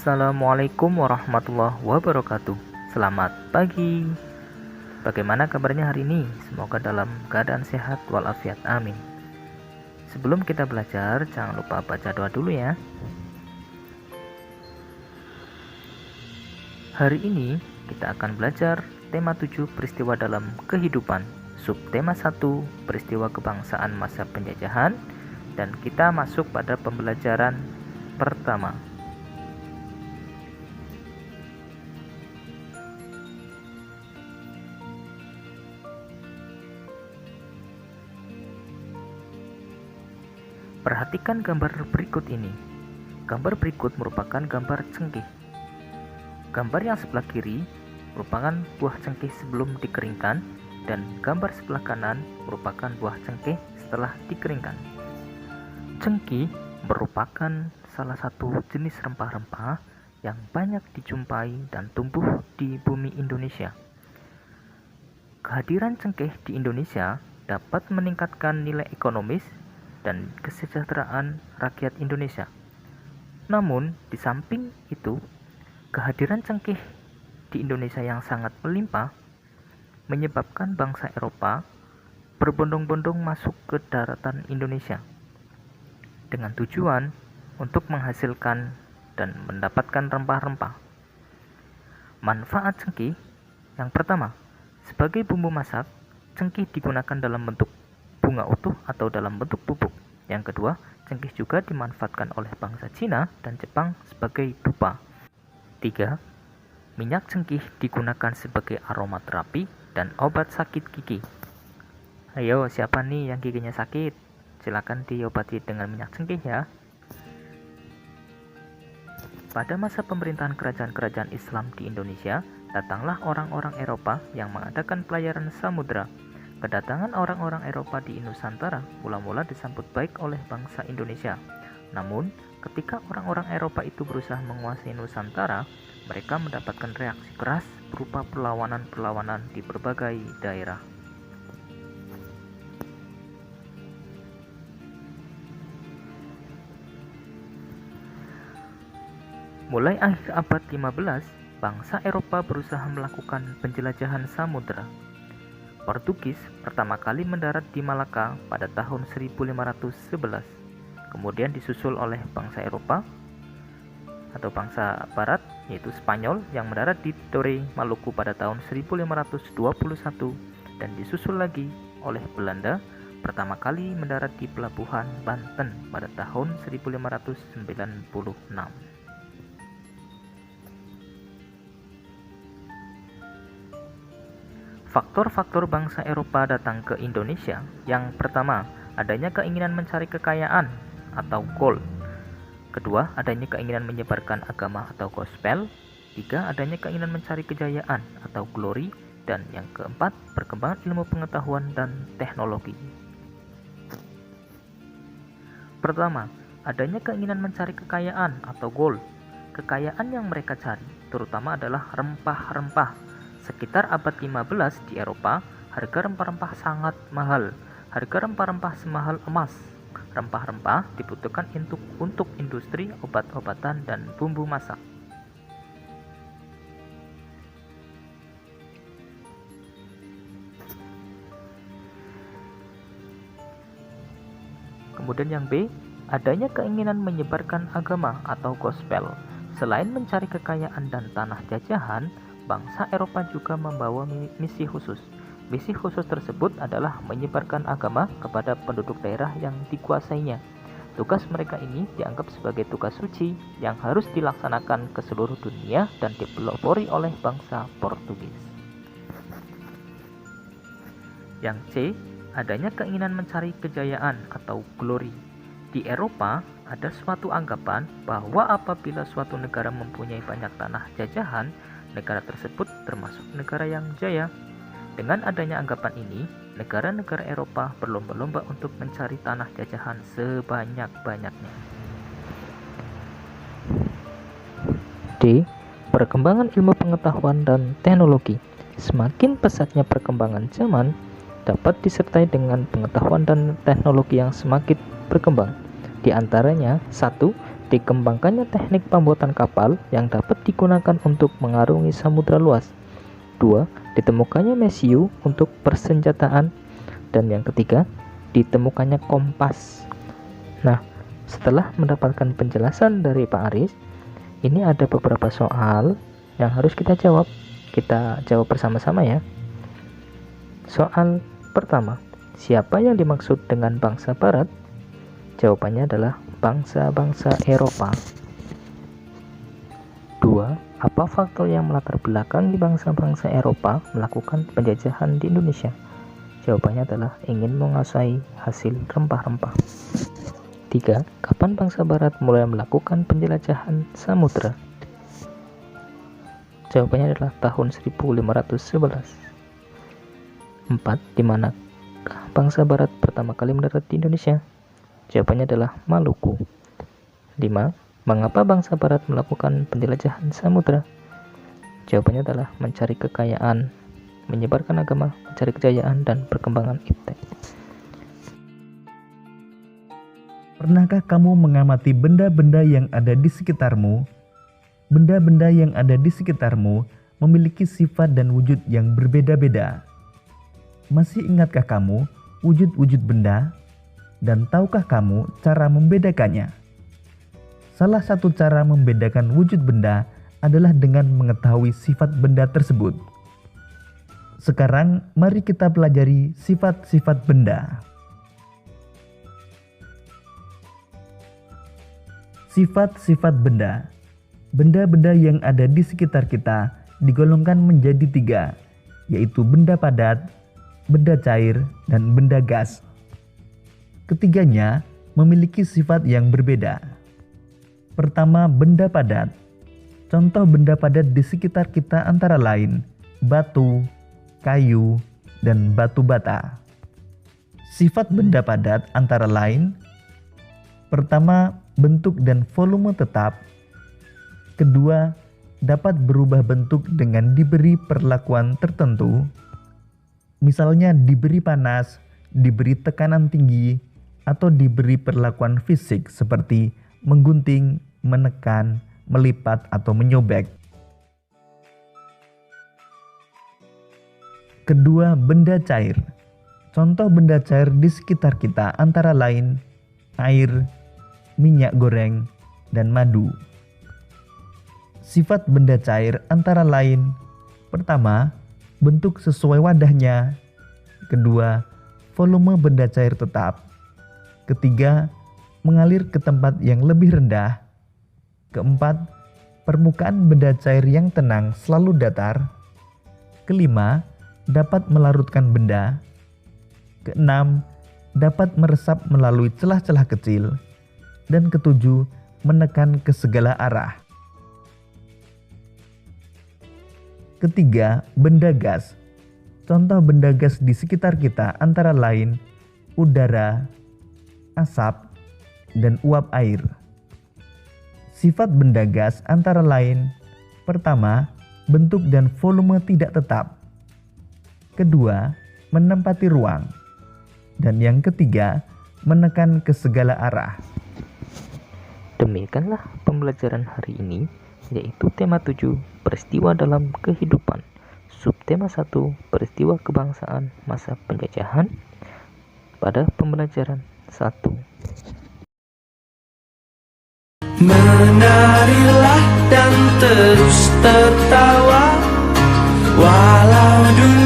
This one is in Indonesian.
Assalamualaikum warahmatullahi wabarakatuh. Selamat pagi. Bagaimana kabarnya hari ini? Semoga dalam keadaan sehat walafiat, amin. Sebelum kita belajar, jangan lupa baca doa dulu ya. Hari ini kita akan belajar tema 7 peristiwa dalam kehidupan, subtema 1 peristiwa kebangsaan masa penjajahan, dan kita masuk pada pembelajaran pertama. Perhatikan gambar berikut ini. Gambar berikut merupakan gambar cengkeh. Gambar yang sebelah kiri merupakan buah cengkeh sebelum dikeringkan, dan gambar sebelah kanan merupakan buah cengkeh setelah dikeringkan. Cengkeh merupakan salah satu jenis rempah-rempah yang banyak dijumpai dan tumbuh di bumi Indonesia. Kehadiran cengkeh di Indonesia dapat meningkatkan nilai ekonomis dan kesejahteraan rakyat Indonesia. Namun, di samping itu, kehadiran cengkeh di Indonesia yang sangat melimpah menyebabkan bangsa Eropa berbondong-bondong masuk ke daratan Indonesia dengan tujuan untuk menghasilkan dan mendapatkan rempah-rempah. Manfaat cengkeh yang pertama, sebagai bumbu masak, cengkeh digunakan dalam bentuk bunga utuh atau dalam bentuk bubuk. Yang kedua, cengkeh juga dimanfaatkan oleh bangsa Cina dan Jepang sebagai dupa. 3. Minyak cengkeh digunakan sebagai aromaterapi dan obat sakit gigi. Ayo, siapa nih yang giginya sakit? Silakan diobati dengan minyak cengkeh ya. Pada masa pemerintahan kerajaan-kerajaan Islam di Indonesia, datanglah orang-orang Eropa yang mengadakan pelayaran samudera. Kedatangan orang-orang Eropa di Nusantara mula-mula disambut baik oleh bangsa Indonesia. Namun, ketika orang-orang Eropa itu berusaha menguasai Nusantara, mereka mendapatkan reaksi keras berupa perlawanan-perlawanan di berbagai daerah. Mulai akhir abad 15, bangsa Eropa berusaha melakukan penjelajahan samudera. Portugis pertama kali mendarat di Malaka pada tahun 1511, kemudian disusul oleh bangsa Eropa atau bangsa Barat, yaitu Spanyol yang mendarat di Tidore, Maluku pada tahun 1521, dan disusul lagi oleh Belanda pertama kali mendarat di Pelabuhan Banten pada tahun 1596. Faktor-faktor bangsa Eropa datang ke Indonesia. Yang pertama, adanya keinginan mencari kekayaan atau gold. Kedua, adanya keinginan menyebarkan agama atau gospel. 3, adanya keinginan mencari kejayaan atau glory. Dan yang keempat, perkembangan ilmu pengetahuan dan teknologi. Pertama, adanya keinginan mencari kekayaan atau gold. Kekayaan yang mereka cari terutama adalah rempah-rempah. Sekitar abad 15 di Eropa, harga rempah-rempah sangat mahal. Harga rempah-rempah semahal emas. Rempah-rempah dibutuhkan untuk industri obat-obatan dan bumbu masak. Kemudian yang B, adanya keinginan menyebarkan agama atau gospel. Selain mencari kekayaan dan tanah jajahan, bangsa Eropa juga membawa misi khusus. Misi khusus tersebut adalah menyebarkan agama kepada penduduk daerah yang dikuasainya. Tugas mereka ini dianggap sebagai tugas suci yang harus dilaksanakan ke seluruh dunia dan dipelopori oleh bangsa Portugis. Yang C, adanya keinginan mencari kejayaan atau glory. Di Eropa, ada suatu anggapan bahwa apabila suatu negara mempunyai banyak tanah jajahan, negara tersebut termasuk negara yang jaya. Dengan adanya anggapan ini, negara-negara Eropa berlomba-lomba untuk mencari tanah jajahan sebanyak-banyaknya. D. Perkembangan ilmu pengetahuan dan teknologi. Semakin pesatnya perkembangan zaman, dapat disertai dengan pengetahuan dan teknologi yang semakin berkembang. Di antaranya, 1. dikembangkannya teknik pembuatan kapal yang dapat digunakan untuk mengarungi samudra luas. 2. Ditemukannya mesiu untuk persenjataan. Dan yang ketiga, ditemukannya kompas. Nah, setelah mendapatkan penjelasan dari Pak Aris, ini ada beberapa soal yang harus kita jawab. Kita jawab bersama-sama ya. Soal pertama, siapa yang dimaksud dengan bangsa Barat? Jawabannya adalah bangsa-bangsa Eropa. 2. Apa faktor yang melatar belakangi bangsa-bangsa Eropa melakukan penjajahan di Indonesia? Jawabannya adalah ingin menguasai hasil rempah-rempah. 3. Kapan bangsa Barat mulai melakukan penjelajahan samudra? Jawabannya adalah tahun 1511. 4. Di mana bangsa Barat pertama kali mendarat di Indonesia? Jawabannya adalah Maluku. 5. Mengapa bangsa Barat melakukan penjelajahan samudra? Jawabannya adalah mencari kekayaan, menyebarkan agama, mencari kejayaan, dan perkembangan iptek. Pernahkah kamu mengamati benda-benda yang ada di sekitarmu? Benda-benda yang ada di sekitarmu memiliki sifat dan wujud yang berbeda-beda. Masih ingatkah kamu wujud-wujud benda? Dan tahukah kamu cara membedakannya? Salah satu cara membedakan wujud benda adalah dengan mengetahui sifat benda tersebut. Sekarang mari kita pelajari sifat-sifat benda. Sifat-sifat benda. Benda-benda yang ada di sekitar kita digolongkan menjadi 3, yaitu benda padat, benda cair, dan benda gas. Ketiganya memiliki sifat yang berbeda. Pertama, benda padat. Contoh benda padat di sekitar kita antara lain batu, kayu, dan batu bata. Sifat benda padat antara lain: pertama, bentuk dan volume tetap. Kedua, dapat berubah bentuk dengan diberi perlakuan tertentu. Misalnya diberi panas, diberi tekanan tinggi, atau diberi perlakuan fisik seperti menggunting, menekan, melipat, atau menyobek. Kedua, benda cair. Contoh benda cair di sekitar kita antara lain air, minyak goreng, dan madu. Sifat benda cair antara lain: pertama, bentuk sesuai wadahnya. Kedua, volume benda cair tetap. Ketiga, mengalir ke tempat yang lebih rendah. Keempat, permukaan benda cair yang tenang selalu datar. Kelima, dapat melarutkan benda. Keenam, dapat meresap melalui celah-celah kecil. Dan ketujuh, menekan ke segala arah. Ketiga, benda gas. Contoh benda gas di sekitar kita antara lain udara, asap, dan uap air. Sifat benda gas antara lain: pertama, bentuk dan volume tidak tetap. Kedua, menempati ruang. Dan yang ketiga, menekan ke segala arah. Demikianlah pembelajaran hari ini, yaitu tema 7, peristiwa dalam kehidupan. Subtema 1, peristiwa kebangsaan masa penjajahan, pada pembelajaran 1. Menarilah dan terus tertawa, walau dunia